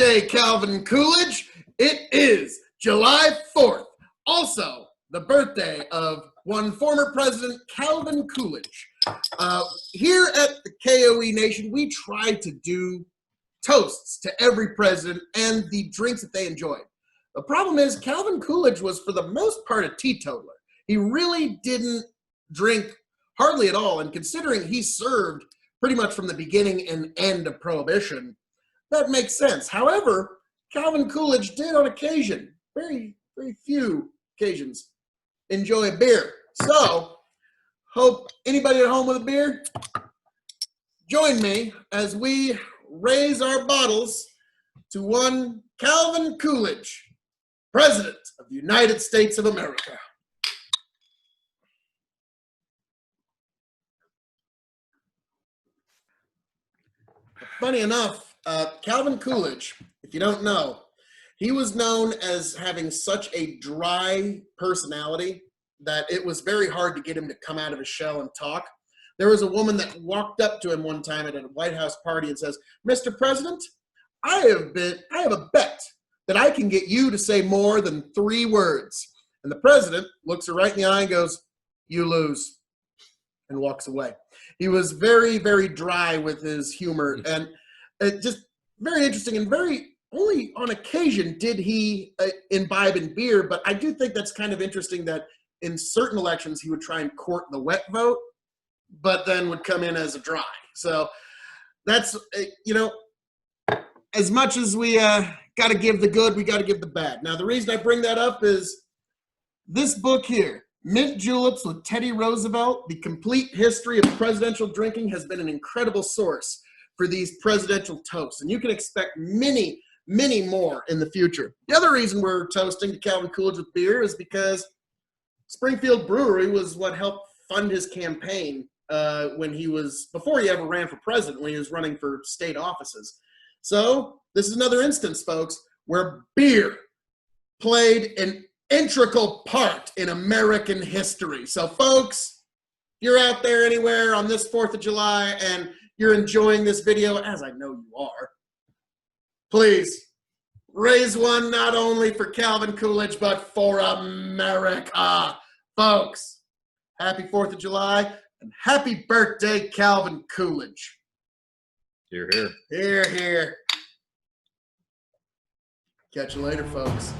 birthday, Calvin Coolidge. It is July 4th. Also, the birthday of one former president, Calvin Coolidge. Here at the KOE Nation, we try to do toasts to every president and the drinks that they enjoyed. The problem is Calvin Coolidge was, for the most part, a teetotaler. He really didn't drink hardly at all, and considering he served pretty much from the beginning and end of Prohibition, that makes sense. However, Calvin Coolidge did on occasion, very few occasions, enjoy a beer. So, hope anybody at home with a beer, join me as we raise our bottles to one Calvin Coolidge, President of the United States of America. Funny enough, Calvin Coolidge, if you don't know, he was known as having such a dry personality that it was very hard to get him to come out of his shell and talk. There was a woman that walked up to him one time at a White House party and says, "Mr. President, I have a bet that I can get you to say more than 3 words." And the president looks her right in the eye and goes, "You lose," and walks away. He was very dry with his humor, and it just very interesting, and very only on occasion did he imbibe in beer. But I do think that's kind of interesting that in certain elections he would try and court the wet vote, but then would come in as a dry. So that's, as much as we got to give the good, we got to give the bad. Now, the reason I bring that up is this book here, Mint Juleps with Teddy Roosevelt, The Complete History of Presidential Drinking, has been an incredible source for these presidential toasts. And you can expect many more in the future. The other reason we're toasting to Calvin Coolidge with beer is because Springfield Brewery was what helped fund his campaign before he ever ran for president, when he was running for state offices. So this is another instance, folks, where beer played an integral part in American history. So, folks, if you're out there anywhere on this 4th of July and you're enjoying this video, as I know you are, please raise one not only for Calvin Coolidge, but for America. Folks, happy 4th of July and happy birthday, Calvin Coolidge. Hear, hear. Hear, hear. Catch you later, folks.